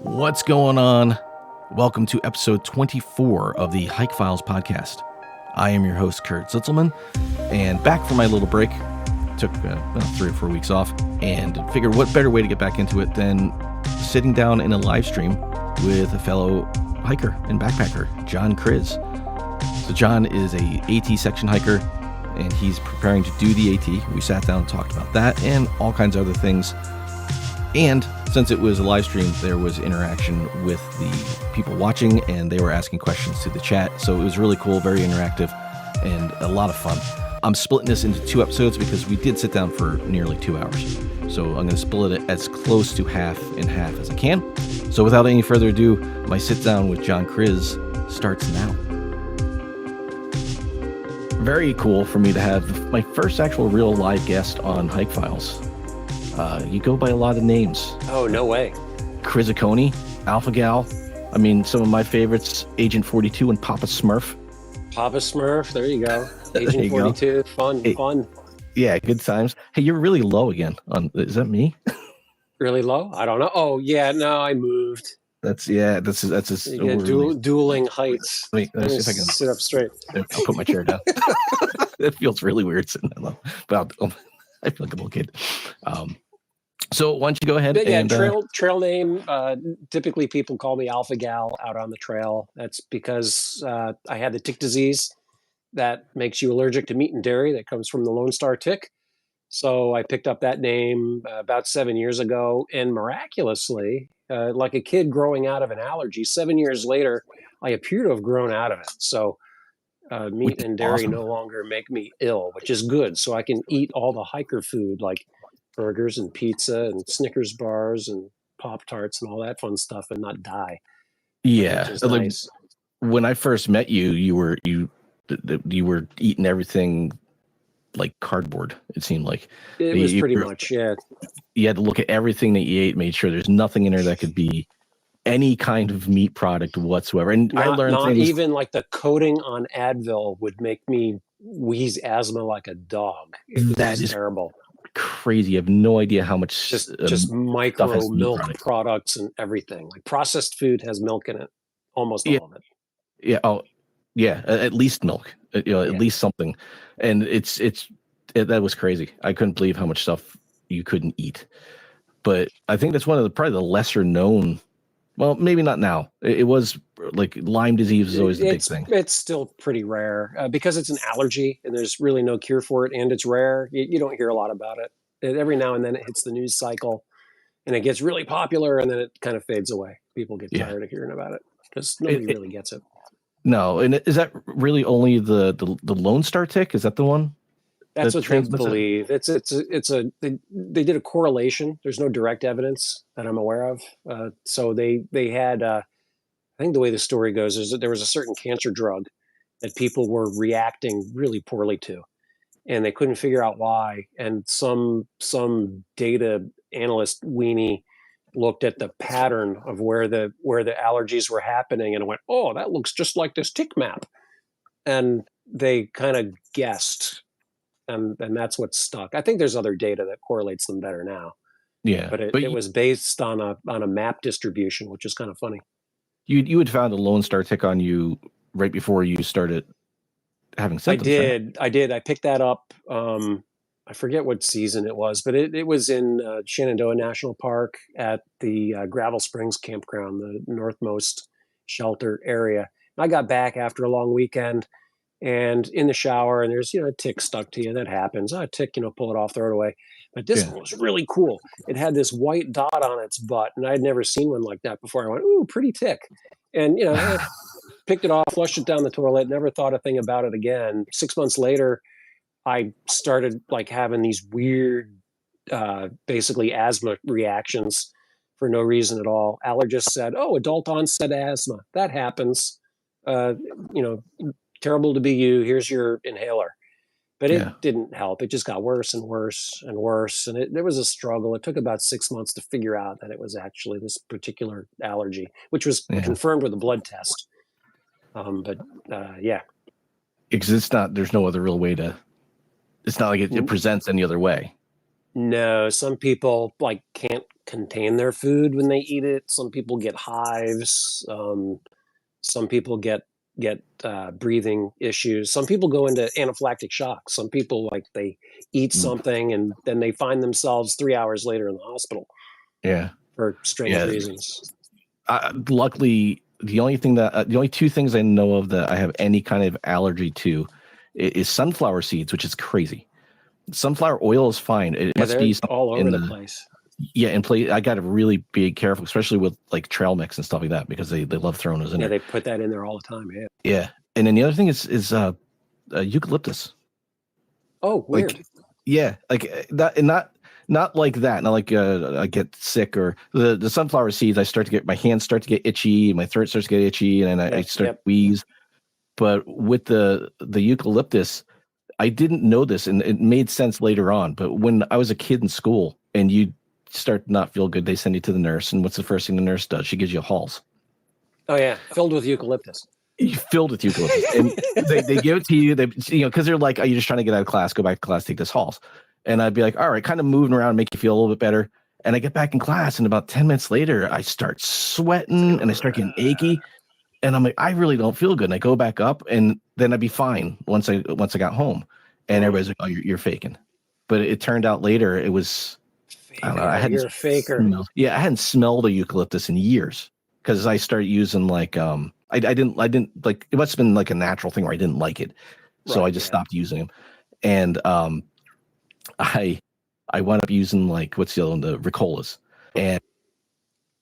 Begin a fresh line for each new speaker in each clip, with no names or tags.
What's going on? Welcome to episode 24 of the hike.files podcast. I am your host, Kriz, and back from my little break. Took 3 or 4 weeks off and figured what better way to get back into it than sitting down in a live stream with a fellow hiker and backpacker, John Kriz. So John is a AT section hiker and he's preparing to do the AT. We sat down and talked about that and all kinds of other things. And since it was a live stream, there was interaction with the people watching and they were asking questions to the chat. So it was really cool, very interactive, and a lot of fun. I'm splitting this into 2 episodes because we did sit down for nearly 2 hours. So I'm going to split it as close to half and half as I can. So without any further ado, my sit down with John Kriz starts now. Very cool for me to have my first actual real live guest on hike.files. You go by a lot of names.
Oh, no way.
KrizAkoni, alphagal. I mean, some of my favorites, Agent 42 and Papa Smurf.
Papa Smurf, there you go. Agent 42, fun.
Yeah, good times. Hey, you're really low again. Is that me?
Really low? I don't know. Oh, yeah, no, I moved.
That's just
dueling heights.
Let me see if I can
sit up straight.
I'll put my chair down. It feels really weird sitting that low, but I feel like a little kid. So why don't you go ahead?
Yeah, trail name. Typically, people call me alphagal out on the trail. That's because I had the tick disease that makes you allergic to meat and dairy. That comes from the Lone Star tick. So I picked up that name about 7 years ago, and miraculously, like a kid growing out of an allergy, 7 years later, I appear to have grown out of it. So meat and dairy no longer make me ill, which is good. So I can eat all the hiker food like burgers and pizza and Snickers bars and Pop-Tarts and all that fun stuff and not die.
Yeah. Like,
nice.
When I first met you, you were eating everything like cardboard, it seemed like.
It was pretty much, yeah.
You had to look at everything that you ate, made sure there's nothing in there that could be any kind of meat product whatsoever. And I learned
not
things.
Even like the coating on Advil would make me wheeze asthma like a dog. That is terrible.
Crazy. You have no idea how much
just micro milk products and everything. Like processed food has milk in it, almost all of it.
Yeah. Oh, yeah. At least milk. At least something. And that was crazy. I couldn't believe how much stuff you couldn't eat. But I think that's one of the probably the lesser known. Well, maybe not now. It was like Lyme disease is always the big thing.
It's still pretty rare because it's an allergy and there's really no cure for it, and it's rare. You don't hear a lot about it. Every now and then it hits the news cycle and it gets really popular, and then it kind of fades away. People get tired of hearing about it because nobody really gets it.
No, and is that really only the Lone Star tick? Is that the one?
That's what they believe. They did a correlation. There's no direct evidence that I'm aware of. So they had, I think the way the story goes is that there was a certain cancer drug that people were reacting really poorly to, and they couldn't figure out why. And some data analyst weenie looked at the pattern of where the allergies were happening and went, "Oh, that looks just like this tick map," and they kind of guessed. And that's what stuck. I think there's other data that correlates them better now.
Yeah,
but it was based on a map distribution, which is kind of funny.
You had found a Lone Star tick on you right before you started having symptoms.
I did. I picked that up. I forget what season it was, but it was in Shenandoah National Park at the Gravel Springs campground, the northmost shelter area. I got back after a long weekend. And in the shower, and there's, a tick stuck to you. That happens. A tick, pull it off, throw it away. But this one was really cool. It had this white dot on its butt, and I'd never seen one like that before. I went, ooh, pretty tick. And, I picked it off, flushed it down the toilet, never thought a thing about it again. 6 months later, I started having these weird, basically asthma reactions for no reason at all. Allergists said, oh, adult onset asthma. That happens. Terrible to be you. Here's your inhaler. But it didn't help. It just got worse and worse and worse. And there was a struggle. It took about 6 months to figure out that it was actually this particular allergy, which was confirmed with a blood test.
Because there's no other real way to, it's not like it presents any other way.
No, some people can't contain their food when they eat it. Some people get hives. Some people get breathing issues. Some people go into anaphylactic shock. Some people, like, they eat something and then they find themselves 3 hours later in the hospital.
Yeah.
For strange reasons.
Luckily, the only two things I know of that I have any kind of allergy to is sunflower seeds, which is crazy. Sunflower oil is fine. It must be
all over the place.
Yeah, and I got to really be careful, especially with like trail mix and stuff like that, because they love throwing those in there.
Yeah, they put that in there all the time. Yeah.
Yeah, and then the other thing is eucalyptus.
Oh, weird.
Not like that. Not like I get sick, or the sunflower seeds. My hands start to get itchy, my throat starts to get itchy, and I start to wheeze. But with the eucalyptus, I didn't know this, and it made sense later on. But when I was a kid in school, and you start to not feel good, they send you to the nurse, and what's the first thing the nurse does? She gives you Halls.
Oh yeah, filled with eucalyptus.
Filled with eucalyptus, and they give it to you. Because they're like, "Are you just trying to get out of class? Go back to class, take this Halls." And I'd be like, "All right," kind of moving around, make you feel a little bit better. And I get back in class, and about 10 minutes later, I start sweating and I start getting achy. And I'm like, I really don't feel good. And I go back up, and then I'd be fine once I got home. And everybody's like, "Oh, you're faking." But it turned out later it was. I don't know.
You're a faker.
I hadn't smelled a eucalyptus in years, because I started using like I didn't like, it must have been like a natural thing where I didn't like it, so I just stopped using them. And I wound up using, like, what's the other one, the Ricolas, and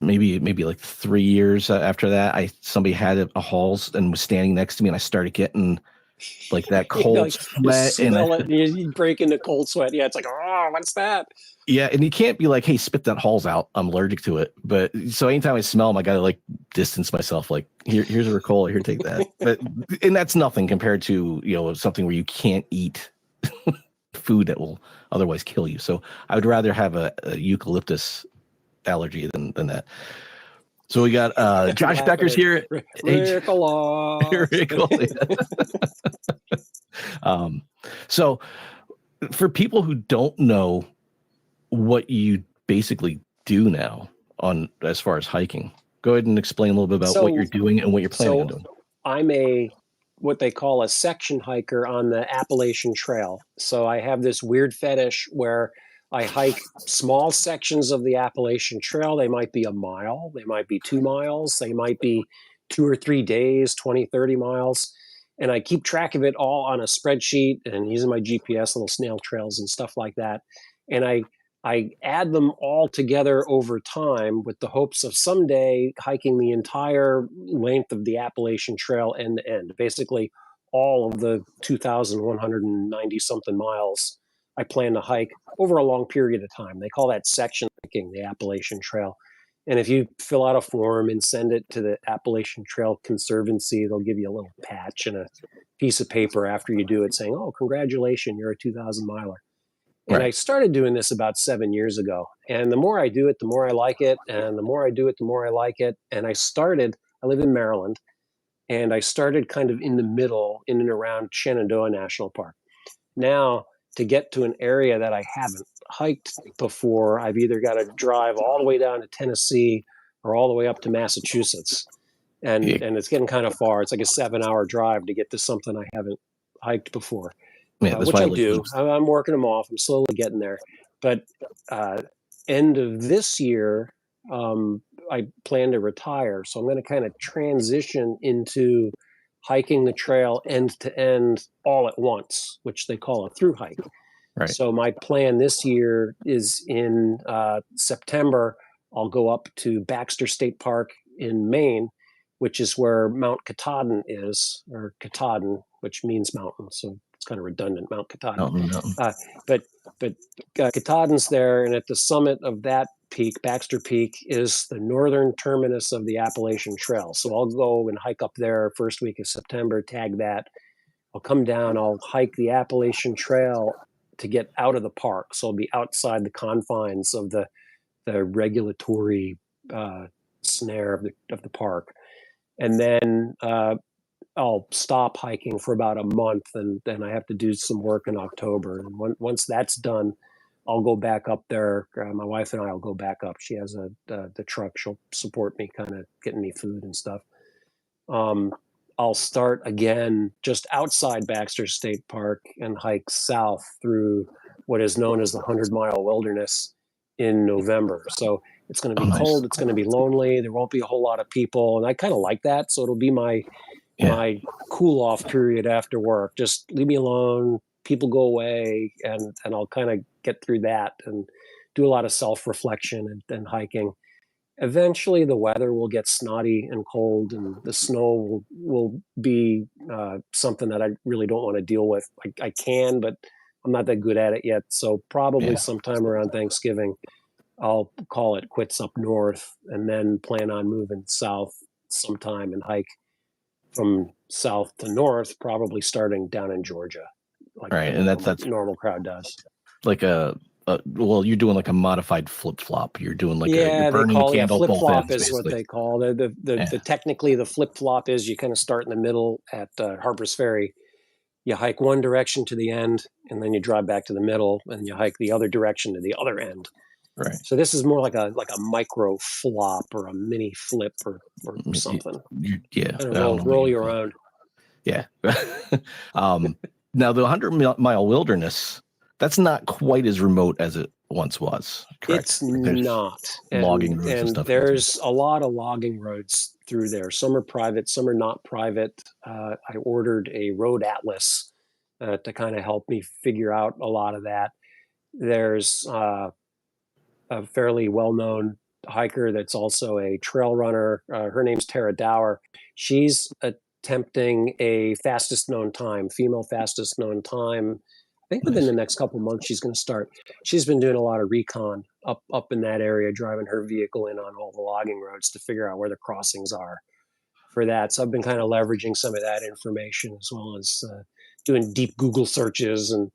maybe like 3 years after that, somebody had a Halls and was standing next to me, and I started getting like that cold sweat,
and you break into cold sweat. Yeah, it's like, oh, what's that?
Yeah, and you can't be like, "Hey, spit that Halls out. I'm allergic to it." But so anytime I smell them, I gotta like distance myself. Like, here's a Ricola. Here, take that. And that's nothing compared to something where you can't eat food that will otherwise kill you. So I would rather have a eucalyptus allergy than that. So we got Josh Becker's here. So for people who don't know what you basically do now as far as hiking, go ahead and explain a little bit about what you're doing and what you're planning on doing.
I'm what they call a section hiker on the Appalachian Trail. So I have this weird fetish where I hike small sections of the Appalachian Trail. They might be a mile, they might be 2 miles, they might be 2 or 3 days, 20, 30 miles. And I keep track of it all on a spreadsheet and using my GPS, little snail trails and stuff like that. And I add them all together over time with the hopes of someday hiking the entire length of the Appalachian Trail end to end. Basically, all of the 2,190 something miles I plan to hike over a long period of time. They call that section hiking, the Appalachian Trail. And if you fill out a form and send it to the Appalachian Trail Conservancy, they'll give you a little patch and a piece of paper after you do it saying, "Oh, congratulations, you're a 2,000 miler." And I started doing this about 7 years ago. And the more I do it, the more I like it. And the more I do it, the more I like it. And I live in Maryland, and I started kind of in the middle, in and around Shenandoah National Park. Now, to get to an area that I haven't hiked before, I've either got to drive all the way down to Tennessee or all the way up to Massachusetts. And it's getting kind of far. It's like a 7-hour drive to get to something I haven't hiked before. Which I do. I'm working them off. I'm slowly getting there. But end of this year, I plan to retire. So I'm going to kind of transition into hiking the trail end to end all at once, which they call a through hike.
Right.
So my plan this year is in September, I'll go up to Baxter State Park in Maine, which is where Mount Katahdin is, or Katahdin, which means mountain. So it's kind of redundant, Mount Katahdin. But Katahdin's there, and at the summit of that peak, Baxter Peak, is the northern terminus of the Appalachian Trail. So I'll go and hike up there first week of September, tag that. I'll come down, I'll hike the Appalachian Trail to get out of the park. So I'll be outside the confines of the regulatory snare of the park. And then I'll stop hiking for about a month, and then I have to do some work in October. And once that's done, I'll go back up there. My wife and I will go back up. She has the truck. She'll support me, kind of getting me food and stuff. I'll start again just outside Baxter State Park and hike south through what is known as the 100-mile wilderness in November. So it's going to be cold. It's going to be lonely. There won't be a whole lot of people, and I kind of like that. So it'll be my cool off period after work. Just leave me alone. People go away, and I'll kind of get through that and do a lot of self-reflection and hiking. Eventually, the weather will get snotty and cold, and the snow will be something that I really don't want to deal with. I can, but I'm not that good at it yet. So probably sometime around Thanksgiving, I'll call it quits up north, and then plan on moving south sometime and hike from south to north, probably starting down in Georgia.
Right, and that's
normal crowd does.
Like well, you're doing like a modified flip flop. You're doing like you're burning candle
flip
both
flop
ends,
is
basically.
what they call it. The technically the flip flop is you kind of start in the middle at Harper's Ferry. You hike one direction to the end, and then you drive back to the middle, and you hike the other direction to the other end.
Right.
So this is more like a micro flop or a mini flip or something. Roll your own.
Yeah. Now the 100-mile wilderness, that's not quite as remote as it once was. Correct?
It's not.
Logging roads and stuff.
There's a lot of logging roads through there. Some are private, some are not private. I ordered a road atlas to kind of help me figure out a lot of that. There's a fairly well-known hiker that's also a trail runner. Her name's Tara Dower. She's attempting a fastest known time, female fastest known time. I think within the next couple of months she's going to start. She's been doing a lot of recon up in that area, driving her vehicle in on all the logging roads to figure out where the crossings are for that. So I've been kind of leveraging some of that information, as well as doing deep Google searches and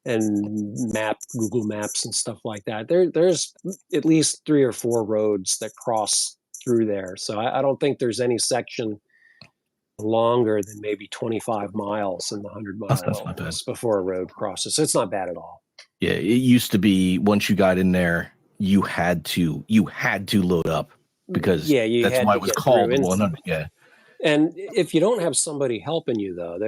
Google Maps and stuff like that. There's at least 3 or 4 roads that cross through there. So I don't think there's any section longer than maybe 25 miles in the 100-mile wilderness before a road crosses. So it's not bad at all.
Yeah, it used to be once you got in there, you had to load up, because that's why it was called the 100. Yeah.
And if you don't have somebody helping you, though,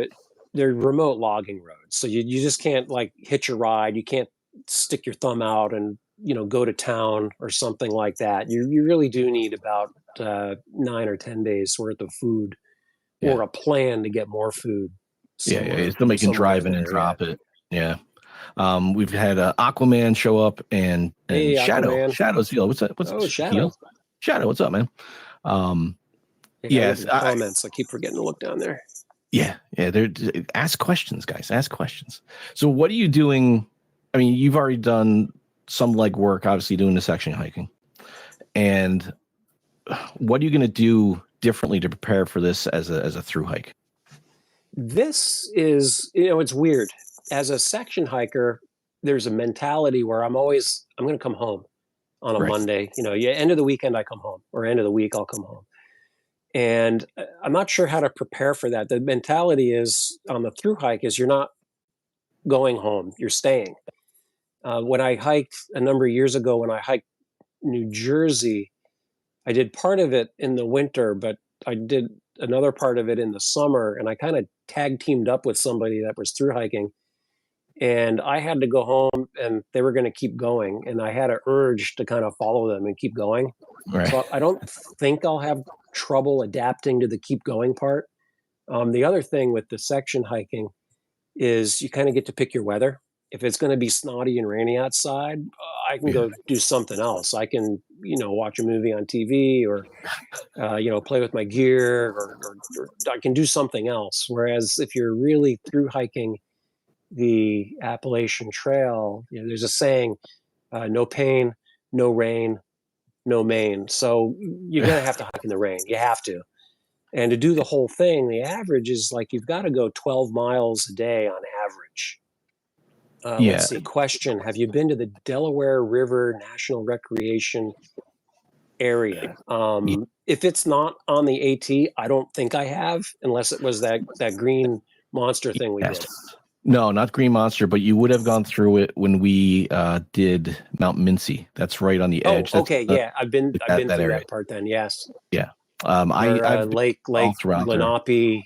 they're remote logging roads. So you just can't like hitch a ride. You can't stick your thumb out and, go to town or something like that. You really do need about 9 or 10 days worth of food or a plan to get more food.
Somebody can drive in and drop it. Yeah. We've had Aquaman show up and Shadow.
Aquaman.
Shadow's deal. What's up?
Shadow.
Shadow, what's up, man?
Yes. Comments. I keep forgetting to look down there.
Yeah. Ask questions, guys. Ask questions. So what are you doing? I mean, you've already done some legwork, obviously doing the section hiking. And what are you going to do differently to prepare for this as a thru hike?
This is, it's weird. As a section hiker, there's a mentality where I'm going to come home on a Monday. End of the weekend, I come home, or end of the week, I'll come home. And I'm not sure how to prepare for that. The mentality is on the thru hike is you're not going home, you're staying. When I hiked a number of years ago, when I hiked New Jersey, I did part of it in the winter, but I did another part of it in the summer, and I kind of tag teamed up with somebody that was thru hiking, and I had to go home and they were going to keep going, and I had an urge to kind of follow them and keep going. Right. So I don't think I'll have trouble adapting to the keep going part. The other thing with the section hiking is you kind of get to pick your weather. If it's going to be snotty and rainy outside, I can go do something else. I can, watch a movie on TV or, play with my gear or I can do something else. Whereas if you're really thru hiking the Appalachian Trail, there's a saying, no pain, no rain, no Maine. So you're going to have to hike in the rain. You have to. And to do the whole thing, the average is like you've got to go 12 miles a day on average. Let's see. Question: have you been to the Delaware River National Recreation Area? If it's not on the AT, I don't think I have, unless it was that green monster thing we did.
No, not Green Monster, but you would have gone through it when we did Mount Mincy. That's right on the edge.
Oh,
That's
okay, yeah. I've been
that
through
area.
that part then. Yes,
Yeah.
where
I've been
Lake
all throughout there.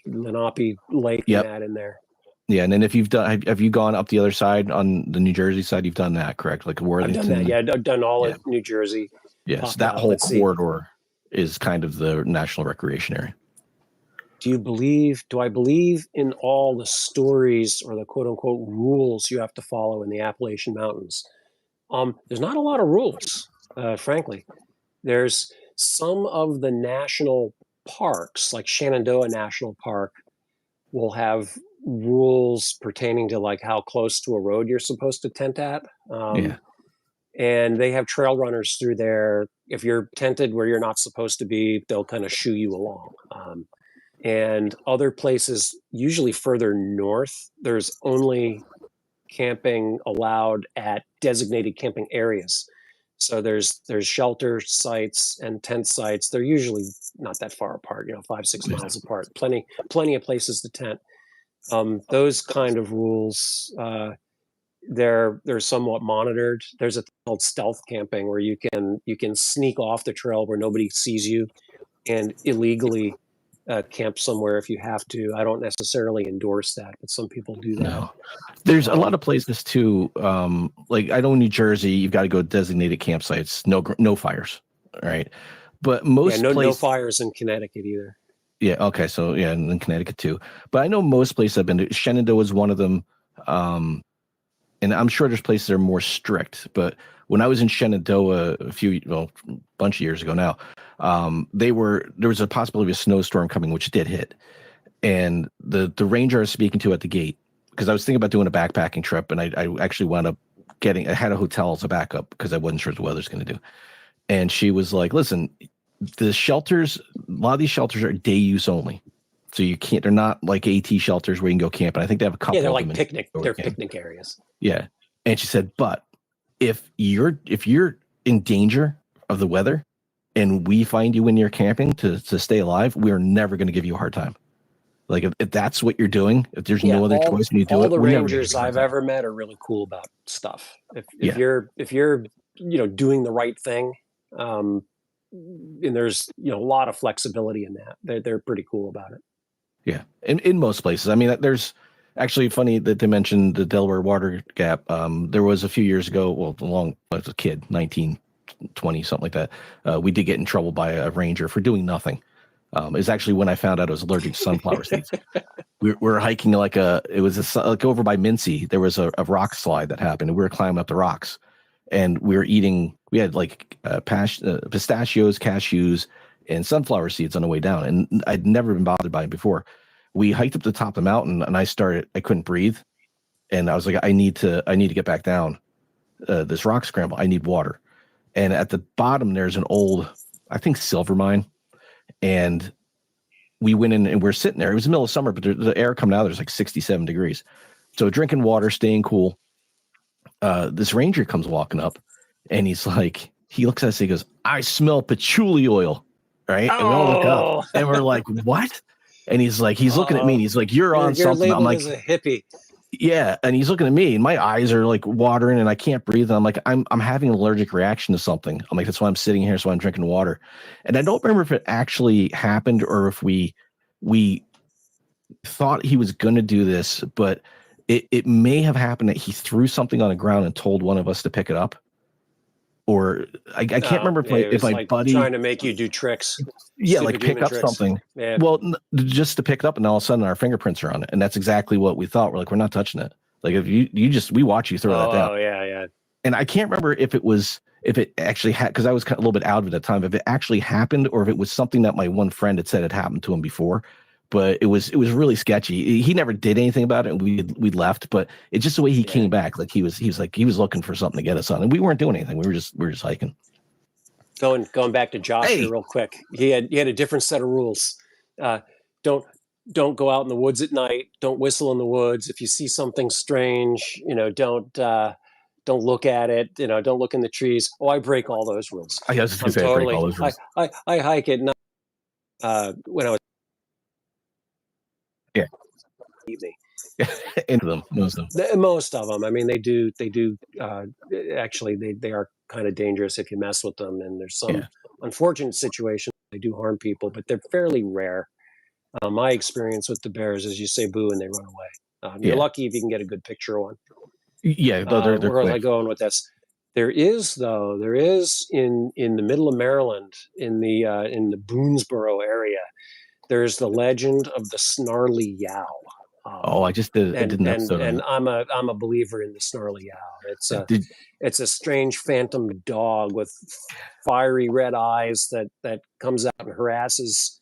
Lenape Lake and
Yep.
that in there.
Yeah, and then if you've done, have you gone up the other side on the New Jersey side? You've done that, correct? Like
I've done
Worthington.
that. Yeah, I've done all
Yeah.
of New Jersey.
Yes,
Popped
that
out.
whole
Let's see.
corridor is kind of the national recreation area.
Do I believe in all the stories or the quote unquote rules you have to follow in the Appalachian Mountains? There's not a lot of rules, frankly. There's some of the national parks, like Shenandoah National Park, will have rules pertaining to like how close to a road you're supposed to tent at.
Yeah.
And they have trail runners through there. If you're tented where you're not supposed to be, they'll kind of shoo you along. And other places, usually further north, there's only camping allowed at designated camping areas. So there's shelter sites and tent sites. They're usually not that far apart, 5-6 miles apart. Plenty of places to tent. Those kind of rules, they're somewhat monitored. There's a thing called stealth camping where you can sneak off the trail where nobody sees you and illegally camp somewhere if you have to. I don't necessarily endorse that, but some people do that.
No. There's a lot of places too. Like I know in New Jersey, you've got to go to designated campsites. No fires, right? But most
no fires in Connecticut either.
Yeah. Okay. So yeah, and in Connecticut too. But I know most places I've been to. Shenandoah is one of them. And I'm sure there's places that are more strict. But when I was in Shenandoah a bunch of years ago now, there was a possibility of a snowstorm coming, which did hit. And the ranger I was speaking to at the gate, because I was thinking about doing a backpacking trip, and I actually wound up I had a hotel as a backup because I wasn't sure what the weather's going to do. And she was like, listen, the shelters, a lot of these shelters are day use only. So they're not like AT shelters where you can go camping. I think they have a couple.
Yeah, they're like picnic areas.
Yeah. And she said, but if you're in danger of the weather and we find you when you're camping to stay alive, we're never going to give you a hard time. Like if that's what you're doing, if there's no other choice and you do it.
All the rangers I've ever met are really cool about stuff. If you're doing the right thing, and there's a lot of flexibility in that. They're pretty cool about it.
Yeah, in most places. I mean, there's actually funny that they mentioned the Delaware Water Gap. There was a few years ago, when I was a kid, 19, 20, something like that. We did get in trouble by a ranger for doing nothing. It's actually when I found out I was allergic to sunflower seeds. We were hiking like over by Mincy. There was a rock slide that happened, and we were climbing up the rocks, and we had like pistachios, cashews, and sunflower seeds on the way down. And I'd never been bothered by it before. We hiked up the top of the mountain, and I couldn't breathe. And I was like, I need to get back down this rock scramble. I need water. And at the bottom, there's an old, I think, silver mine. And we went in and we're sitting there. It was the middle of summer, but the air coming out, there's like 67 degrees. So drinking water, staying cool. This ranger comes walking up, and he looks at us, he goes, I smell patchouli oil. Right. And we all look up and we're like, what? And he's looking at me and he's like, you're on something. I'm like,
as a hippie.
Yeah. And he's looking at me and my eyes are like watering and I can't breathe. And I'm like, I'm having an allergic reaction to something. I'm like, that's why I'm sitting here. So I'm drinking water. And I don't remember if it actually happened or if we thought he was going to do this, but it may have happened that he threw something on the ground and told one of us to pick it up. Or I can't remember if my buddy
trying to make you do tricks.
Yeah, like pick up something. Yeah. Well, just to pick it up, and all of a sudden our fingerprints are on it, and that's exactly what we thought. We're like, we're not touching it. Like if we watch you throw that down.
Oh yeah.
And I can't remember if it actually had, because I was a little bit out of it at the time. If it actually happened, or if it was something that my one friend had said had happened to him before. But it was really sketchy. He never did anything about it, and we left. But it's just the way he came back. Like he was looking for something to get us on, and we weren't doing anything. We were just hiking.
Going back to Josh here real quick. He had a different set of rules. Don't go out in the woods at night. Don't whistle in the woods. If you see something strange, don't look at it. Don't look in the trees. Oh, I break all those rules.
I was going to say I break all those rules.
I hike at night when I was evening.
Into them, most of them.
Most of them. I mean, they do. Actually, they are kind of dangerous if you mess with them. And there's some
Yeah.
unfortunate situations they do harm people, but they're fairly rare. My experience with the bears is you say boo and they run away. You're
Yeah.
lucky if you can get a good picture of one.
Yeah, though they're
Where was I
quick.
going with this? There is in the middle of Maryland, in the Boonesboro area, there's the legend of the snarly yow.
Oh, I did an episode on
And
it.
I'm a believer in the snarly yow.
Did,
It's a strange phantom dog with fiery red eyes that comes out and harasses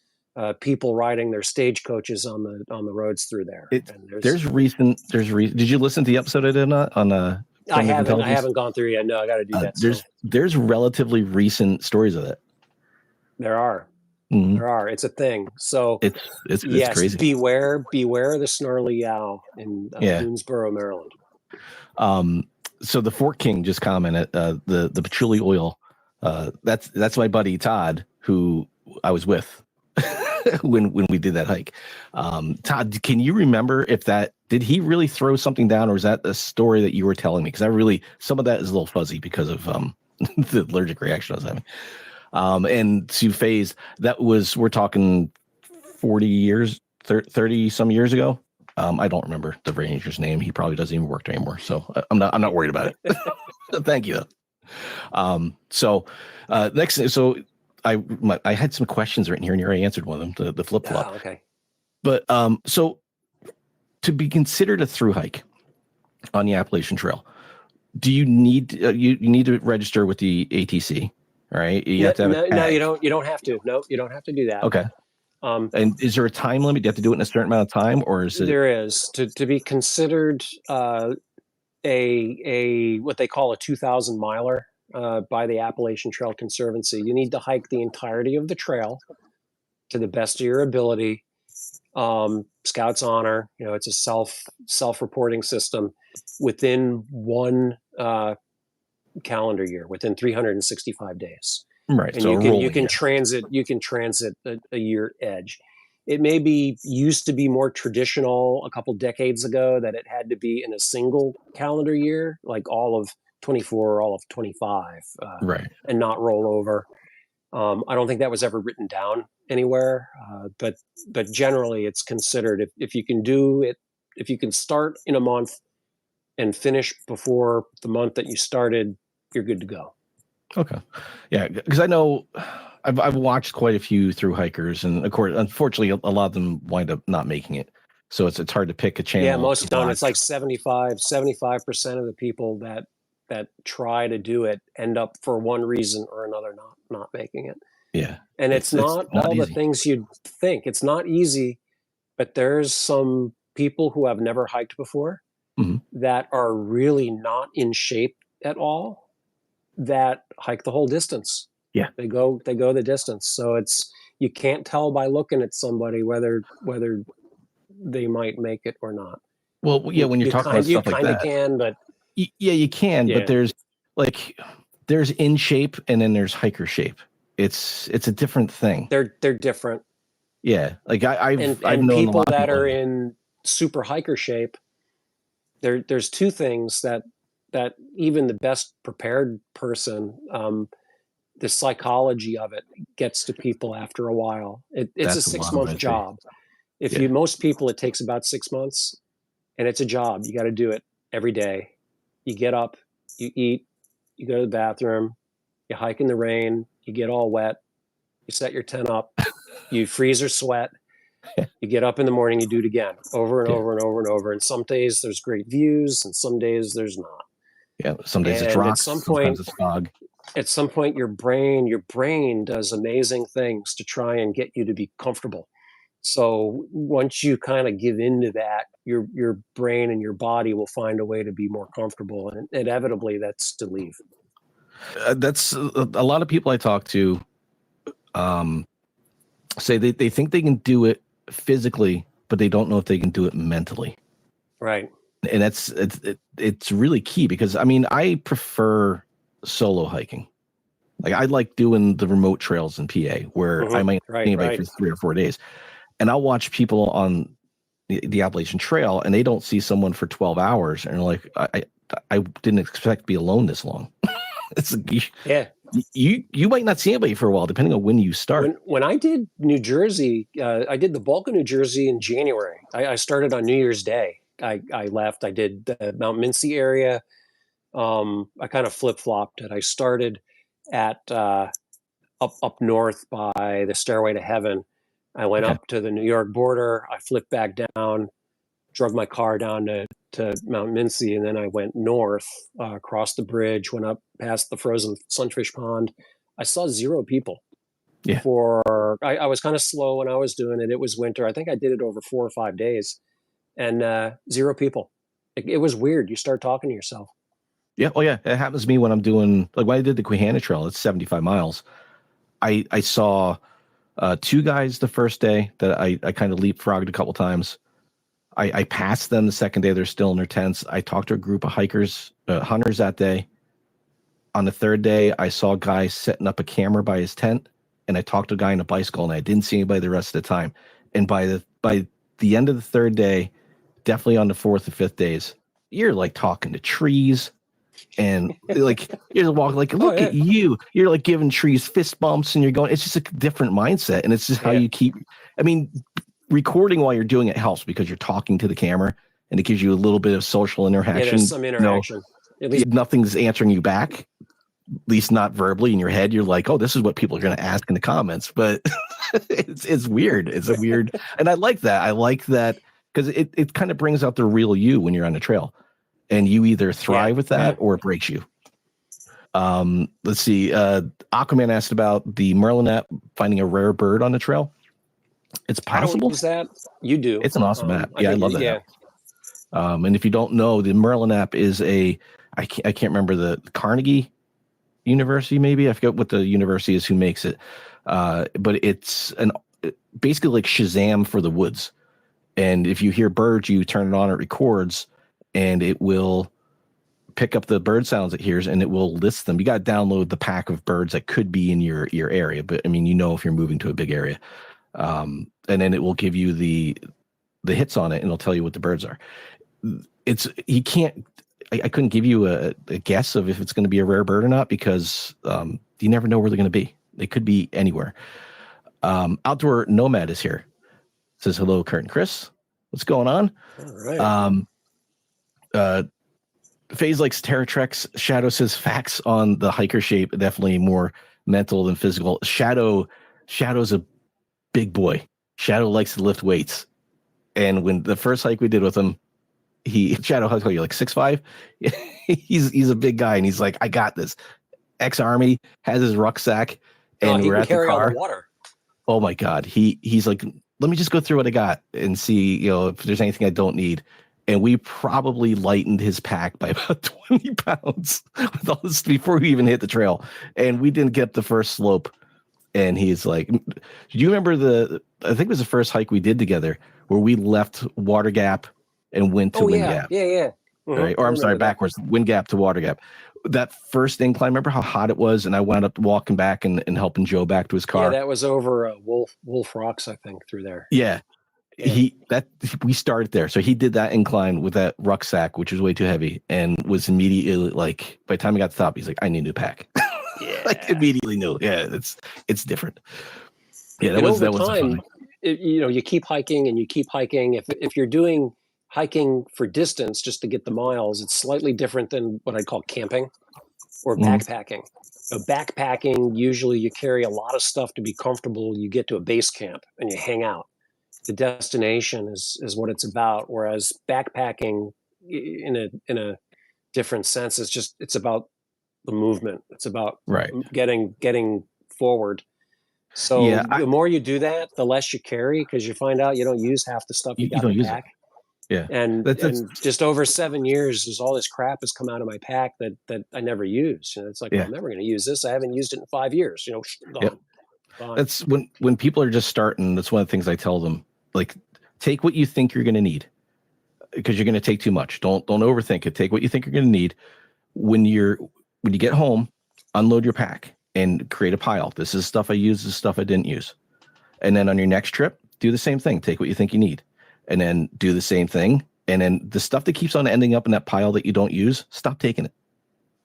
people riding their stagecoaches on the roads through there.
it,
And
there's recent. Did you listen to the episode I did on
I
filmmaking
haven't
intelligence?
gone through yet. No, I got to do that still.
There's relatively recent stories of it.
There are.
Mhm.
There are. It's a thing. So
It's
yes,
crazy.
beware the snarly yow in Boonesboro, Maryland.
So the Fort King just commented the patchouli oil. That's my buddy Todd, who I was with when we did that hike. Todd, can you remember if did he really throw something down, or is that a story that you were telling me? Because some of that is a little fuzzy because of the allergic reaction I was having. And to phase, we're talking 40 years, 30 some years ago. I don't remember the ranger's name. He probably doesn't even work there anymore. So I'm not worried about it. Thank you. Next, so I had some questions written here, and you already answered one of them, the flip flop.
Oh, okay.
But so to be considered a thru hike on the Appalachian Trail, do you need you need to register with the ATC? Right? You have to have
no, you don't. You don't have to. No, you don't have to do that.
Okay. And is there a time limit? Do you have to do it in a certain amount of time, or is it?
There is to be considered a what they call a 2,000 miler by the Appalachian Trail Conservancy. You need to hike the entirety of the trail to the best of your ability. Scouts honor. It's a self-reporting system within one calendar year, within 365 days.
Right.
And
so
you can transit a year edge. It used to be more traditional a couple decades ago that it had to be in a single calendar year, like all of 24 or all of 25,
right,
and not roll over. I don't think that was ever written down anywhere, but generally it's considered if you can do it, if you can start in a month and finish before the month that you started, you're good to go.
Okay. Yeah, because I know I've watched quite a few thru hikers, and of course, unfortunately, a lot of them wind up not making it. So it's hard to pick a channel.
Yeah, most don't. It's like 75% of the people that try to do it end up for one reason or another not making it.
Yeah.
And it's not all easy. The things you'd think. It's not easy, but there's some people who have never hiked before that are really not in shape at all that hike the whole distance.
Yeah.
They go the distance. So you can't tell by looking at somebody whether they might make it or not.
Well, yeah, when you're talking about stuff like that.
You kind of can, but
yeah, you can, but there's in shape and then there's hiker shape. It's a different thing.
They're different.
Yeah. Like I've known
people that are in super hiker shape. There's two things that even the best prepared person, the psychology of it gets to people after a while. It's a 6-month job. Most people, it takes about 6 months, and it's a job. You got to do it every day. You get up, you eat, you go to the bathroom, you hike in the rain, you get all wet, you set your tent up, you freeze or sweat, you get up in the morning, you do it again, over and over and over and over. And some days there's great views, and some days there's not.
Yeah, some days it's rocks, sometimes it's fog.
At some point, your brain does amazing things to try and get you to be comfortable. So once you kind of give into that, your brain and your body will find a way to be more comfortable, and inevitably that's to leave.
That's a lot of people I talk to say they think they can do it physically, but they don't know if they can do it mentally.
Right.
And it's really key, because I mean, I prefer solo hiking. Like I like doing the remote trails in PA where I might anybody for 3 or 4 days, and I'll watch people on the Appalachian Trail, and they don't see someone for 12 hours, and they're like, I didn't expect to be alone this long. It's like,
Yeah.
you might not see anybody for a while, depending on when you start.
When I did New Jersey, I did the bulk of New Jersey in January. I started on New Year's Day. I left. I did the Mount Mincy area. I kind of flip-flopped it. I started at up north by the Stairway to Heaven. I went up to the New York border. I flipped back down, drove my car down to Mount Mincy, and then I went north, across the bridge, went up past the frozen sunfish pond. I saw 0 people.
Yeah.
I was kind of slow when I was doing it. It was winter. I think I did it over 4 or 5 days, and 0 people. It was weird. You start talking to yourself.
Yeah. Oh, yeah. It happens to me when I'm doing, like when I did the Quehanna Trail, it's 75 miles. I saw 2 guys the first day that I kind of leapfrogged a couple times. I passed them the second day. They're still in their tents. I talked to a group of hunters that day. On the third day, I saw a guy setting up a camera by his tent, and I talked to a guy on a bicycle, and I didn't see anybody the rest of the time. And by the end of the third day, definitely on the 4th or 5th days, you're like talking to trees, and like you're walking, like, look at you. You're like giving trees fist bumps, and you're going. It's just a different mindset, and it's just how you keep. I mean, recording while you're doing it helps because you're talking to the camera, and it gives you a little bit of social interaction.
Yeah, there's some interaction.
At least nothing's answering you back, at least not verbally. In your head, you're like, oh, this is what people are going to ask in the comments. But it's weird. It's a weird, and I like that. I like that because it kind of brings out the real you when you're on the trail, and you either thrive with that or it breaks you. Let's see. Aquaman asked about the Merlin app finding a rare bird on the trail. It's possible.
Is that you do?
It's an awesome app. I love that app. And if you don't know, the Merlin app is I can't remember the Carnegie University, maybe I forget what the university is who makes it, but it's basically like Shazam for the woods. And if you hear birds, you turn it on, it records, and it will pick up the bird sounds it hears, and it will list them. You got to download the pack of birds that could be in your area, but I mean, if you're moving to a big area, and then it will give you the hits on it, and it'll tell you what the birds are. I couldn't give you a guess of if it's going to be a rare bird or not, because you never know where they're going to be. They could be anywhere. Outdoor Nomad is here. Says hello, Kurt and Chris. What's going on?
All right.
FaZe likes TerraTrex. Shadow says facts on the hiker shape, definitely more mental than physical. Shadow's a big boy. Shadow likes to lift weights. And when the first hike we did with him, Shadow, how tall are you, like 6'5"? He's a big guy, and he's like, I got this. Ex-Army, has his rucksack, and we're at the car.
All the water.
Oh my God. He's like, let me just go through what I got and see, if there's anything I don't need. And we probably lightened his pack by about 20 pounds with all this before we even hit the trail. And we didn't get the first slope. And he's like, do you remember I think it was the first hike we did together where we left Water Gap and went to Wind Gap.
Yeah. Mm-hmm.
Right? Or I'm sorry, backwards, Wind Gap to Water Gap. That first incline, remember how hot it was? And I wound up walking back and helping Joe back to his car.
Yeah, that was over Wolf Rocks, I think, through there.
Yeah. We started there. So he did that incline with that rucksack, which was way too heavy, and was immediately like, by the time he got to the top, he's like, I need a new pack.
Yeah.
Like immediately knew. Yeah, it's different. Yeah, that was
fun. You keep hiking and you keep hiking. If you're doing hiking for distance just to get the miles, it's slightly different than what I call camping or backpacking. Backpacking, usually you carry a lot of stuff to be comfortable. You get to a base camp and you hang out. The destination is what it's about. Whereas backpacking, in a different sense, it's about the movement. It's about getting forward. So the more you do that, the less you carry, because you find out you don't use half the stuff you got in the pack.
Yeah.
And just over 7 years, there's all this crap has come out of my pack that I never use. It's like, well, I'm never going to use this. I haven't used it in 5 years. That's
when people are just starting. That's one of the things I tell them. Like, take what you think you're going to need, because you're going to take too much. Don't overthink it. Take what you think you're going to need. When you get home, unload your pack and create a pile. This is stuff I used. This is stuff I didn't use. And then on your next trip, do the same thing. Take what you think you need. and then do the same thing. And then the stuff that keeps on ending up in that pile that you don't use, stop taking it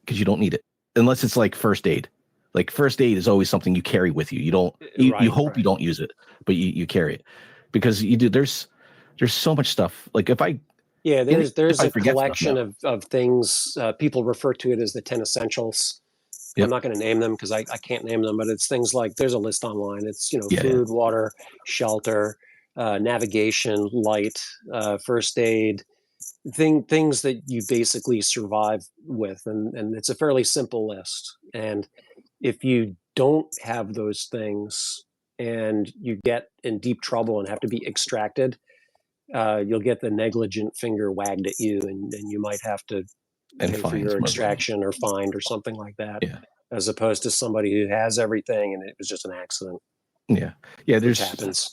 because you don't need it. Unless it's like first aid. Like first aid is always something you carry with you. You hope you don't use it, but you carry it because you do. There's so much stuff. Like there's
a collection of things. People refer to it as the 10 essentials. Yep. I'm not going to name them because I can't name them, but it's things like there's a list online. It's food, water, shelter, navigation, light, first aid, things that you basically survive with, and it's a fairly simple list. And if you don't have those things and you get in deep trouble and have to be extracted, you'll get the negligent finger wagged at you, and you might have to pay for your extraction or fined or something like that, as opposed to somebody who has everything and it was just an accident.
There's
happens.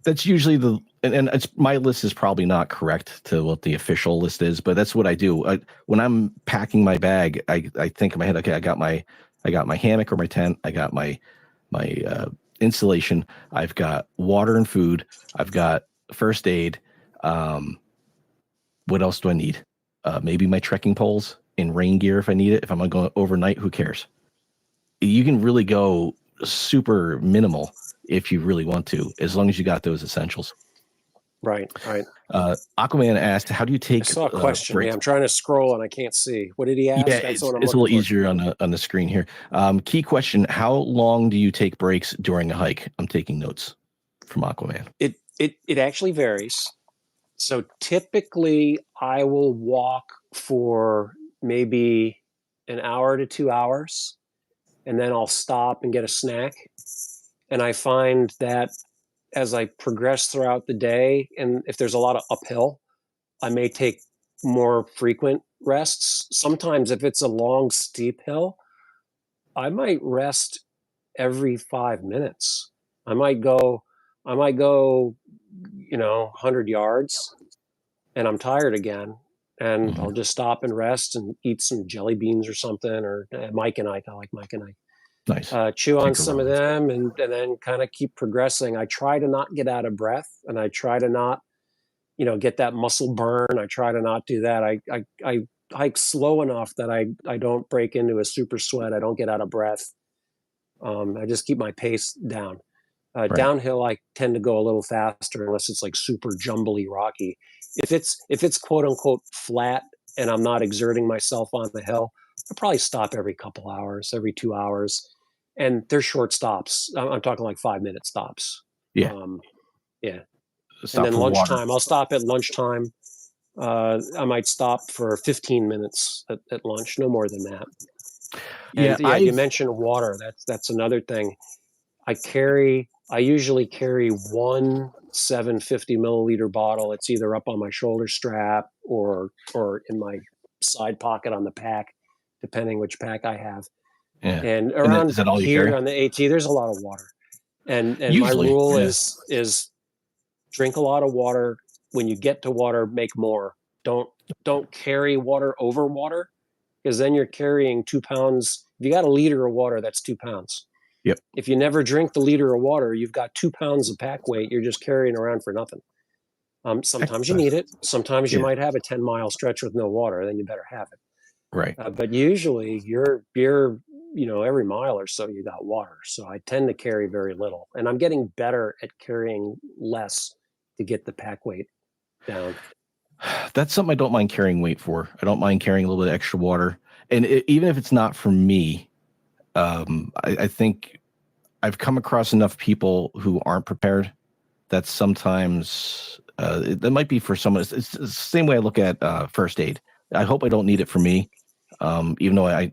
That's usually and my list is probably not correct to what the official list is, but that's what I do. When I'm packing my bag, I think in my head, okay, I got my hammock or my tent, I got my insulation, I've got water and food, I've got first aid. What else do I need? Maybe my trekking poles and rain gear if I need it. If I'm going to go overnight, who cares? You can really go super minimal if you really want to, as long as you got those essentials.
Right.
Aquaman asked, how do you take...
I saw a question. I'm trying to scroll and I can't see. What did he ask?
Yeah, it's a little easier on the screen here. Key question, how long do you take breaks during a hike? I'm taking notes from Aquaman.
It actually varies. So typically I will walk for maybe an hour to 2 hours, and then I'll stop and get a snack. And I find that as I progress throughout the day, and if there's a lot of uphill, I may take more frequent rests. Sometimes if it's a long, steep hill, I might rest every 5 minutes. I might go 100 yards and I'm tired again, and I'll just stop and rest and eat some jelly beans or something, or Mike and Ike. I like Mike and Ike.
Nice.
Chew on some of them and then kind of keep progressing. I try to not get out of breath, and I try to not, get that muscle burn. I try to not do that. I hike slow enough that I don't break into a super sweat. I don't get out of breath. I just keep my pace down. Downhill, I tend to go a little faster unless it's like super jumbly rocky. If it's quote unquote flat and I'm not exerting myself on the hill, I probably stop every couple hours, every 2 hours, and they're short stops. I'm talking like 5-minute stops.
Yeah.
And then lunchtime, I'll stop at lunchtime. I might stop for 15 minutes at lunch, no more than that. And you mentioned water. That's another thing. I usually carry one 750 milliliter bottle. It's either up on my shoulder strap or in my side pocket on the pack, depending which pack I have.
Yeah.
And around here on the AT, there's a lot of water. And usually, my rule is drink a lot of water. When you get to water, make more. Don't carry water over water, because then you're carrying 2 pounds. If you got a liter of water, that's 2 pounds.
Yep.
If you never drink the liter of water, you've got 2 pounds of pack weight. You're just carrying around for nothing. Sometimes you need it. Sometimes you might have a 10-mile stretch with no water. Then you better have it.
Right.
But usually you're every mile or so you got water. So I tend to carry very little, and I'm getting better at carrying less to get the pack weight down.
That's something I don't mind carrying weight for. I don't mind carrying a little bit of extra water, and even if it's not for me. I think I've come across enough people who aren't prepared that sometimes that might be for someone. It's the same way I look at first aid. I hope I don't need it for me, even though I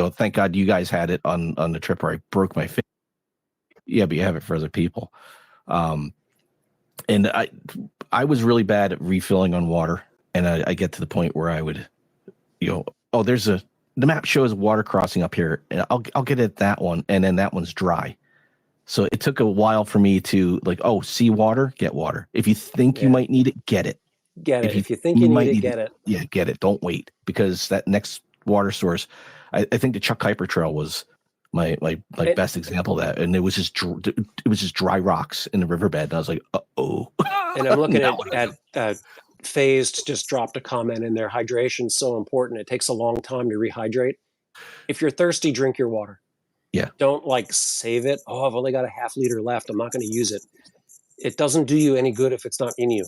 thank God you guys had it on the trip where I broke my face. Yeah, but you have it for other people. And I was really bad at refilling on water, and I get to the point where I would, the map shows water crossing up here, and I'll get at that one, and then that one's dry. So it took a while for me to see water, get water. If you think you might need it, get it.
Get it. If you think you need it, get it.
Yeah, get it. Don't wait, because that next water source, I think the Chuck Kuiper Trail was my best example of that, and it was just dry rocks in the riverbed, and I was like, uh-oh.
And I'm looking
Now what do I do?
at Phased just dropped a comment in there. Hydration's so important. It takes a long time to rehydrate. If you're thirsty, drink your water.
Yeah,
Don't like save it. Oh, I've only got a half liter left. I'm not going to use it. It doesn't do you any good if it's not in you.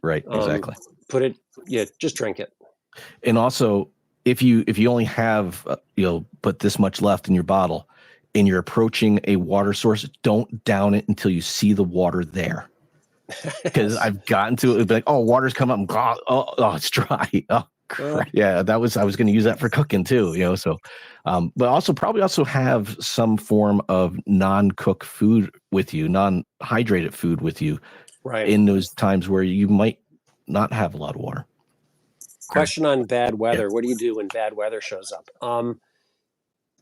right, exactly.
Put it, yeah, just drink it.
And also, if you only have but this much left in your bottle, and you're approaching a water source, don't down it until you see the water there. Because I've gotten to it, like, oh, water's come up, and oh, it's dry. Oh, crap. Yeah, I was going to use that for cooking too, So, but also probably also have some form of non-cooked food with you, non-hydrated food with you,
right?
In those times where you might not have a lot of water.
Question on bad weather. What do you do when bad weather shows up?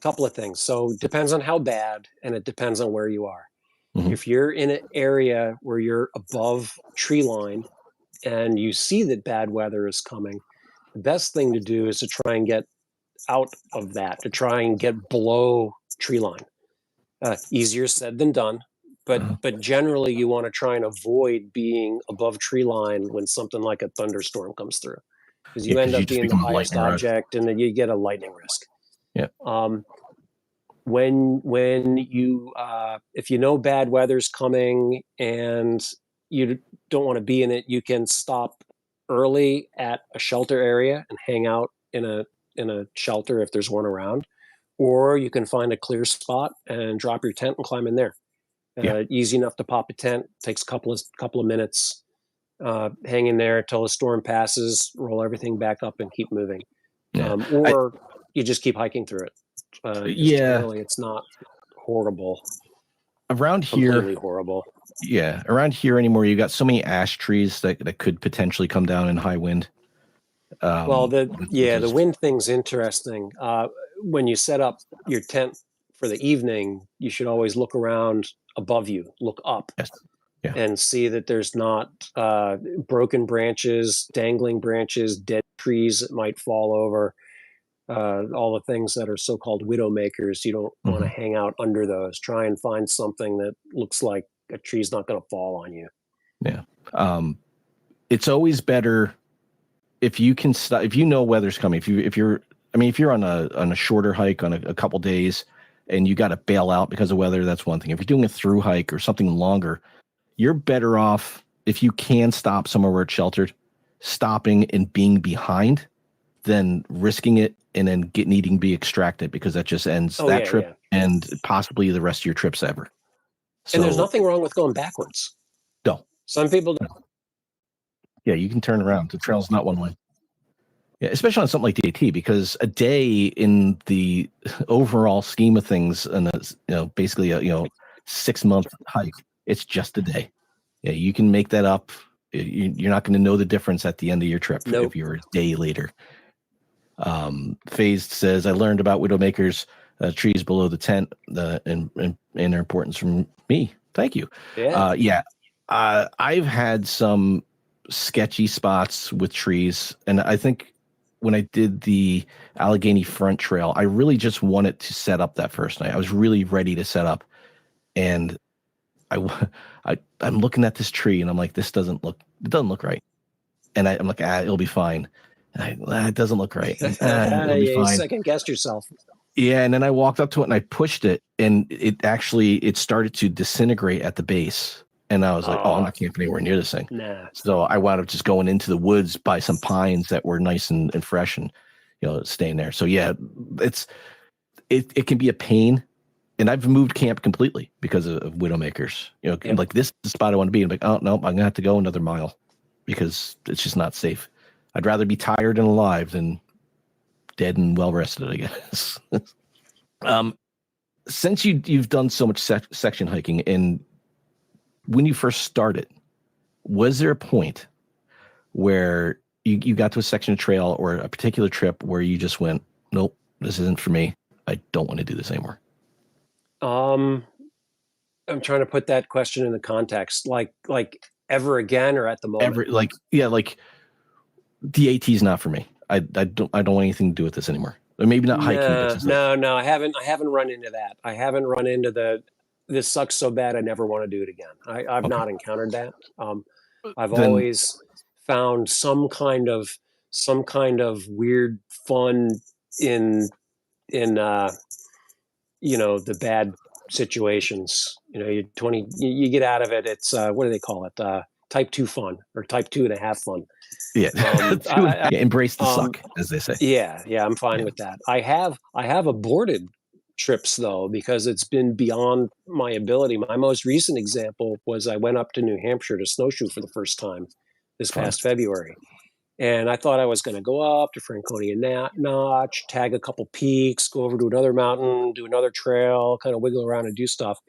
Couple of things. So depends on how bad, and it depends on where you are.
Mhm.
If you're in an area where you're above tree line and you see that bad weather is coming, the best thing to do is to try and get out of that, to try and get below tree line. Easier said than done, but generally you want to try and avoid being above tree line when something like a thunderstorm comes through, because you end
you
up
just
being the
become a
highest
lightning rod.
object, and then you get a lightning risk.
Yeah.
When you if you know bad weather's coming and you don't want to be in it, you can stop early at a shelter area and hang out in a shelter if there's one around, or you can find a clear spot and drop your tent and climb in there.
Yeah.
Easy enough to pop a tent. Takes a couple of minutes. Hang in there till the storm passes. Roll everything back up and keep moving.
Yeah.
Or you just keep hiking through it. Generally, it's not horrible.
Around
Completely
here,
horrible.
yeah, around here anymore, you got so many ash trees that could potentially come down in high wind.
Well, the
Just,
wind thing's interesting. When you set up your tent for the evening, you should always look around above you, look up,
yes, yeah,
and see that there's not broken branches, dangling branches, dead trees that might fall over. All the things that are so-called widow makers. You don't want to hang out under those. Try and find something that looks like a tree's not going to fall on you.
yeah. It's always better if you can stop, if you know weather's coming. If you're on a shorter hike on a couple days and you got to bail out because of weather, that's one thing. If you're doing a through hike or something longer, you're better off if you can stop somewhere where it's sheltered, stopping and being behind, than risking it and then needing to be extracted, because that just ends that trip and possibly the rest of your trips ever. So,
and there's nothing wrong with going backwards.
No.
Some people don't.
Yeah, you can turn around. The trail's not one way. Yeah, especially on something like the AT, because a day in the overall scheme of things, and basically a 6-month hike, it's just a day. Yeah, you can make that up. You're not going to know the difference at the end of your trip if you're a day later. Phased says, I learned about widowmakers, trees below the tent, and their importance from me. Thank you.
Yeah.
I've had some sketchy spots with trees, and I think when I did the Allegheny Front Trail, I really just wanted to set up that first night. I was really ready to set up, and I'm looking at this tree, and I'm like, it doesn't look right. And I'm like, it'll be fine. It doesn't look right. It'll be fine.
You second guessed yourself.
Yeah, and then I walked up to it and I pushed it, and it started to disintegrate at the base. And I was like, I'm not camping anywhere near this thing.
Nah.
So I wound up just going into the woods by some pines that were nice and fresh, and staying there. So yeah, it can be a pain. And I've moved camp completely because of widowmakers. Like, this is the spot I want to be. I'm like, oh no, I'm gonna have to go another mile because it's just not safe. I'd rather be tired and alive than dead and well rested, I guess. Since you've done so much section hiking, and when you first started, was there a point where you got to a section of trail or a particular trip where you just went, nope, this isn't for me. I don't want to do this anymore?
I'm trying to put that question into context. Like ever again, or at the moment?
Like the AT is not for me. I don't want anything to do with this anymore. Or maybe not hiking. But
no, I haven't run into that. I haven't run into this sucks so bad I never want to do it again. I've not encountered that. I've
Then
always found some kind of weird fun in in the bad situations. You get out of it. It's what do they call it? Type 2 fun, or type 2.5 fun.
yeah, embrace the
Um,
suck, as they say.
yeah, I'm fine
Yeah.
with that. I have aborted trips though, because it's been beyond my ability. My most recent example was I went up to New Hampshire to snowshoe for the first time this
Fun.
past February. And I thought I was going to go up to Franconia Notch, tag a couple peaks, go over to another mountain, do another trail, kind of wiggle around and do stuff.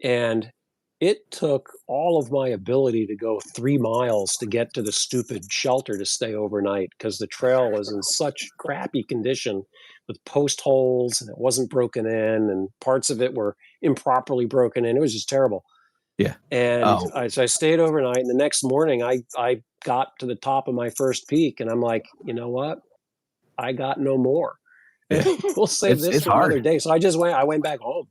And it took all of my ability to go 3 miles to get to the stupid shelter to stay overnight, because the trail was in such crappy condition with post holes, and it wasn't broken in, and parts of it were improperly broken in. It was just terrible.
Yeah.
And
Oh,
so I stayed overnight, and the next morning I got to the top of my first peak, and I'm like, you know what? I got no more.
yeah.
We'll save
It's
this
it's
for another
hard.
day. So I went back home.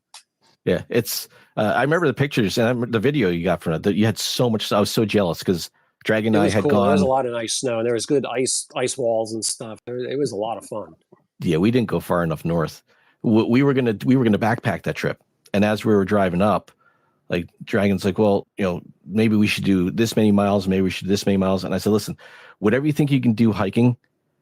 Yeah, it's. I remember the pictures and the video you got from it. That you had so much. I was so jealous because Dragon
It
and I
was
had
cool. There was a
gone.
lot of nice snow, and there was good ice walls and stuff. It was a lot of fun.
Yeah, we didn't go far enough north. We were gonna backpack that trip, and as we were driving up, like Dragon's like, well, maybe we should do this many miles. Maybe we should do this many miles. And I said, listen, whatever you think you can do hiking,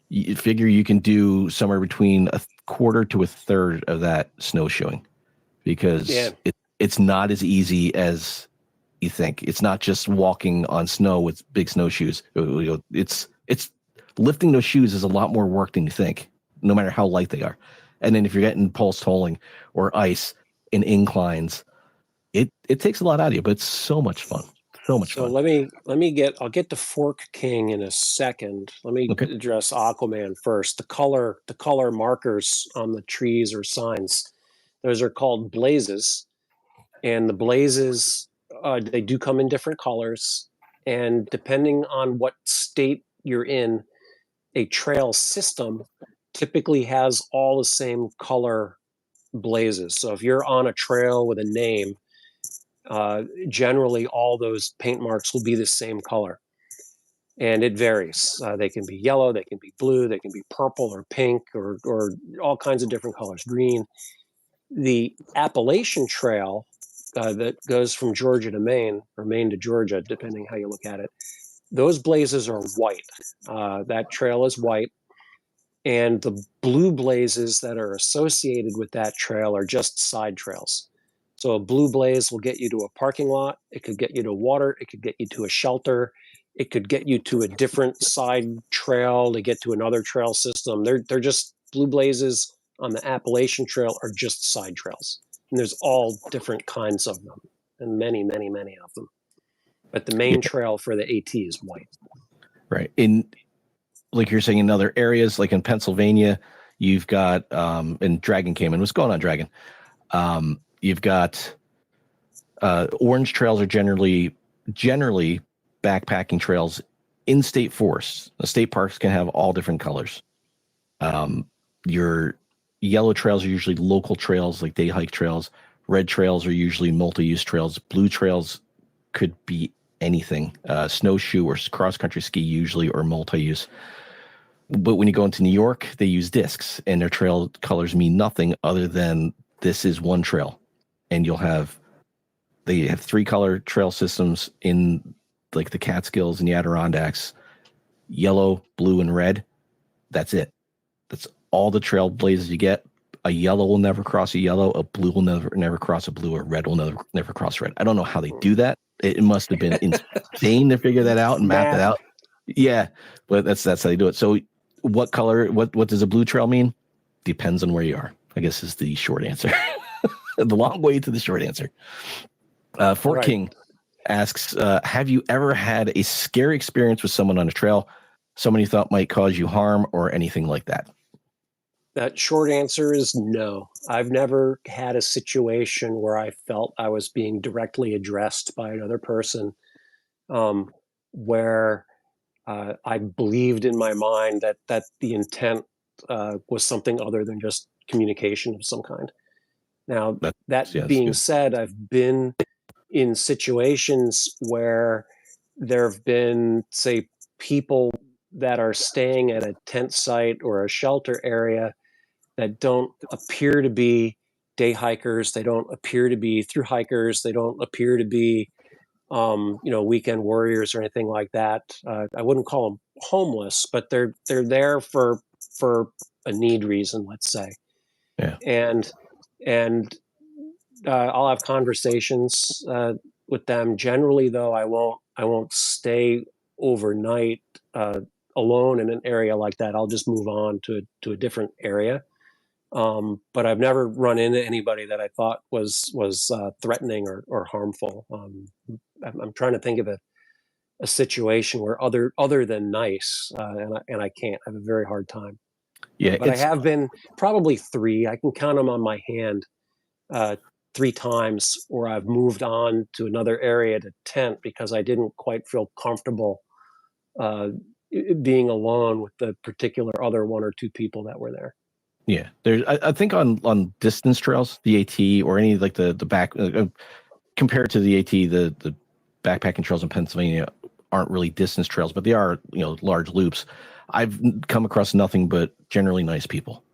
you figure you can do somewhere between a quarter to a third of that snowshoeing,
Yeah.
because it's not as easy as you think. It's not just walking on snow with big snowshoes. It's lifting those shoes is a lot more work than you think, no matter how light they are. And then if you're getting pulse holing or ice in inclines, it takes a lot out of you, but it's so much fun. So much
So
fun.
I'll get to Fork King in a second. Let me
Okay.
address Aquaman first. The color markers on the trees or signs, those are called blazes, and the blazes, they do come in different colors, and depending on what state you're in, a trail system typically has all the same color blazes. So if you're on a trail with a name, generally all those paint marks will be the same color, and it varies. They can be yellow, they can be blue, they can be purple or pink, or all kinds of different colors, green. The Appalachian Trail, that goes from Georgia to Maine, or Maine to Georgia, depending how you look at it, those blazes are white. That trail is white, and the blue blazes that are associated with that trail are just side trails. So a blue blaze will get you to a parking lot. It could get you to water. It could get you to a shelter. It could get you to a different side trail to get to another trail system. They're just blue blazes on the Appalachian Trail are just side trails. And there's all different kinds of them, and many, many, many of them. But the main
Yeah,
trail for the AT is white.
right. In, like you're saying, in other areas, like in Pennsylvania, you've got and Dragon came in. What's going on, Dragon? You've got orange trails are generally backpacking trails in state forests. The state parks can have all different colors. Your yellow trails are usually local trails, like day hike trails. Red trails are usually multi-use trails. Blue trails could be anything, snowshoe or cross country ski usually, or multi-use. But when you go into New York, they use discs, and their trail colors mean nothing other than this is one trail. And they have 3-color trail systems in like the Catskills and the Adirondacks: yellow, blue, and red. That's it. That's all the trail blazes you get. A yellow will never cross a yellow. A blue will never cross a blue. A red will never cross red. I don't know how they do that. It must have been insane to figure that out and map that
Math.
out. Yeah, but that's how they do it. So, what color? What does a blue trail mean? Depends on where you are, I guess, is the short answer. The long way to the short answer. Fort
Right.
King asks, have you ever had a scary experience with someone on a trail, someone you thought might cause you harm or anything like that?
That short answer is no. I've never had a situation where I felt I was being directly addressed by another person, where I believed in my mind that the intent was something other than just communication of some kind. Now,
That's
that
yeah, that's
being
good.
said, I've been in situations where there have been, say, people that are staying at a tent site or a shelter area that don't appear to be day hikers. They don't appear to be through hikers. They don't appear to be, weekend warriors or anything like that. I wouldn't call them homeless, but they're there for a need reason, let's say.
Yeah.
And I'll have conversations with them. Generally, though, I won't stay overnight alone in an area like that. I'll just move on to a different area. But I've never run into anybody that I thought was threatening or harmful. I'm trying to think of a situation where other than nice, and I can't. I have a very hard time.
Yeah,
But I have been probably three. I can count them on my hand. Uh, 3 times where I've moved on to another area to tent because I didn't quite feel comfortable uh, being alone with the particular other 1 or 2 people that were there.
yeah. There's, I think on distance trails, the AT or any like the back compared to the AT, the backpacking trails in Pennsylvania aren't really distance trails, but they are, large loops. I've come across nothing but generally nice people.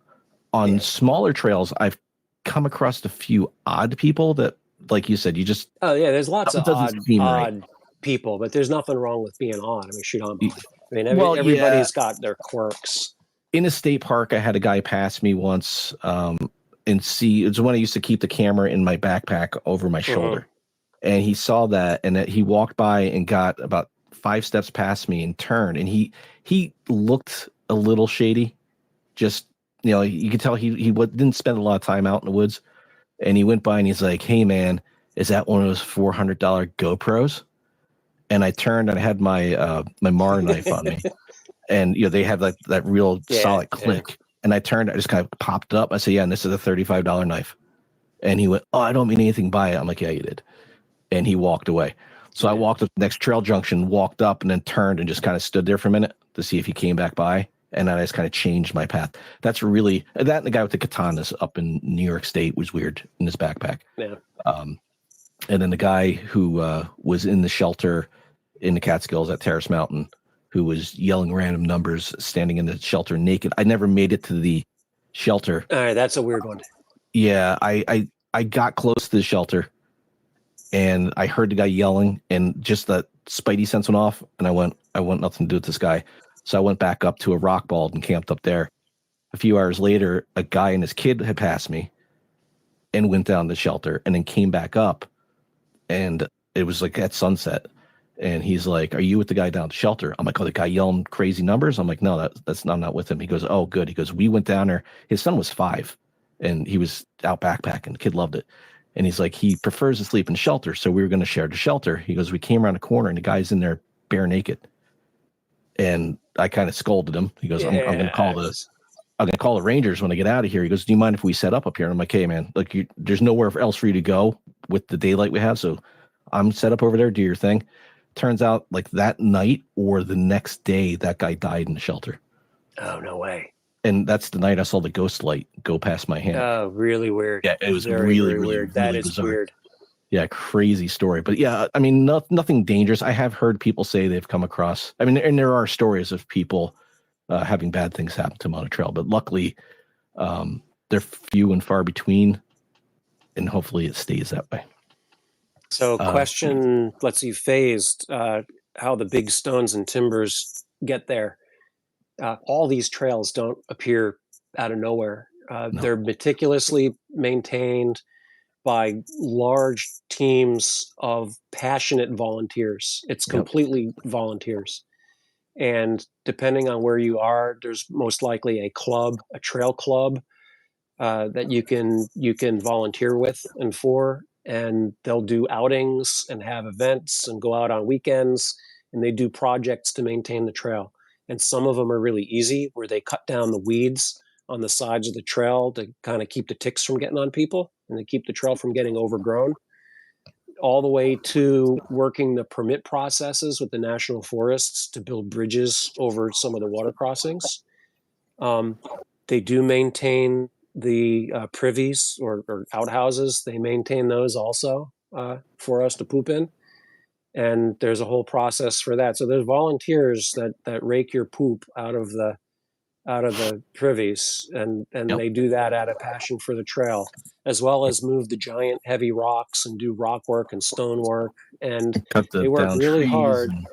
On smaller trails, I've come across a few odd people that, like you said, you just
there's lots of odd
right.
people, but there's nothing wrong with being odd. I mean, shoot, I'm odd. I mean, everybody's got their quirks.
In a state park, I had a guy pass me once, and see, it's when I used to keep the camera in my backpack over my shoulder, and he saw that, and that he walked by and got about 5 steps past me and turned, and he looked a little shady. Just, you could tell he didn't spend a lot of time out in the woods, and he went by and he's like, "Hey man, is that one of those $400 GoPros?" And I turned and I had my my Mara knife on me. And they have like that real solid click. Yeah. And I turned, I just kind of popped up. I said, "Yeah, and this is a $35 knife." And he went, "Oh, I don't mean anything by it." I'm like, "Yeah, you did." And he walked away. So I walked up the next trail junction, walked up, and then turned and just kind of stood there for a minute to see if he came back by. And then I just kind of changed my path. That's really that. And the guy with the katanas up in New York State was weird in his backpack.
Yeah.
And then the guy who was in the shelter in the Catskills at Terrace Mountain, who was yelling random numbers, standing in the shelter naked. I never made it to the shelter.
All right, that's a weird one.
Yeah, I got close to the shelter, and I heard the guy yelling, and just that spidey sense went off, and I want nothing to do with this guy. So I went back up to a rock bald and camped up there. A few hours later, a guy and his kid had passed me and went down the shelter and then came back up, and it was like at sunset. And he's like, "Are you with the guy down at the shelter?" I'm like, "Oh, the guy yelling crazy numbers?" I'm like, "No, I'm not with him." He goes, "Oh, good." He goes, "We went down there." His son was 5, and he was out backpacking. The kid loved it. And he's like, he prefers to sleep in shelter, so we were going to share the shelter. He goes, "We came around the corner, and the guy's in there bare naked." And I kind of scolded him. He goes, I'm going to call the Rangers when I get out of here." He goes, "Do you mind if we set up here?" And I'm like, "Hey, man, look, there's nowhere else for you to go with the daylight we have, so I'm set up over there. Do your thing." Turns out, like that night or the next day, that guy died in the shelter.
Oh, no way.
And that's the night I saw the ghost light go past my hand.
Oh, really weird.
Yeah, it was really weird.
That is bizarre. Weird.
Yeah, crazy story. But yeah, I mean, nothing dangerous. I have heard people say they've come across, I mean, and there are stories of people having bad things happen to them on a trail, but luckily they're few and far between, and hopefully it stays that way.
So question, let's see, phased, how the big stones and timbers get there. All these trails don't appear out of nowhere. No. They're meticulously maintained by large teams of passionate volunteers. It's completely volunteers. And depending on where you are, there's most likely a club, a trail club that you can volunteer with and for. And they'll do outings and have events and go out on weekends, and they do projects to maintain the trail. And some of them are really easy, where they cut down the weeds on the sides of the trail to kind of keep the ticks from getting on people and to keep the trail from getting overgrown, all the way to working the permit processes with the national forests to build bridges over some of the water crossings. They do maintain the privies or outhouses. They maintain those also for us to poop in. and there's a whole process for that. So there's volunteers that rake your poop out of the privies, and
Yep.
they do that out of passion for the trail, as well as move the giant heavy rocks and do rock work and stone work. And
Cut the
they work
down
really
trees.
hard
And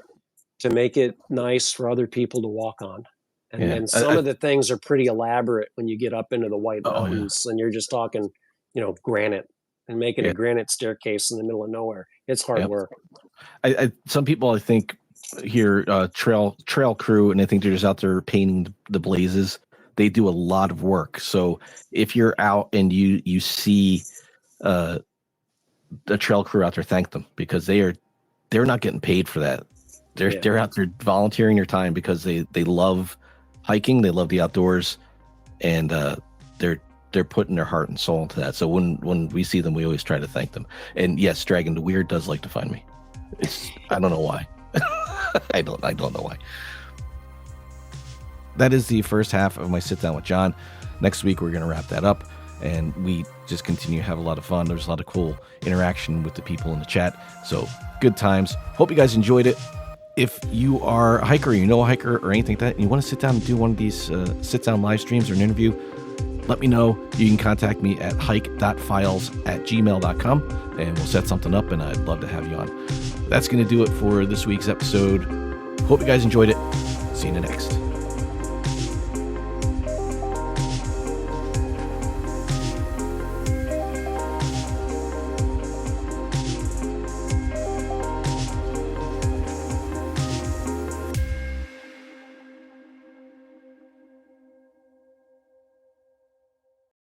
to make it nice for other people to walk on.
yeah.
And some of the things are pretty elaborate when you get up into the White
Oh yeah.
Mountains, and you're just talking, granite, and making a
Yeah.
granite staircase in the middle of nowhere. It's hard
Yep.
work.
Some people I think here trail crew, and I think they're just out there painting the blazes. They do a lot of work. So if you're out and you see the trail crew out there, thank them, because they're not getting paid for that. They're out there volunteering their time because they love hiking, they love the outdoors, and they're putting their heart and soul into that. So when we see them, we always try to thank them. And yes, Dragon the Weird does like to find me. I don't know why. I don't know why. That is the first half of my sit down with John. Next week we're going to wrap that up, and we just continue to have a lot of fun. There's a lot of cool interaction with the people in the chat. So good times. Hope you guys enjoyed it. If you are a hiker, you know a hiker or anything like that, and you want to sit down and do one of these sit down live streams or an interview, let me know. You can contact me at hike.files@gmail.com, and we'll set something up, and I'd love to have you on. That's going to do it for this week's episode. Hope you guys enjoyed it. See you in the next.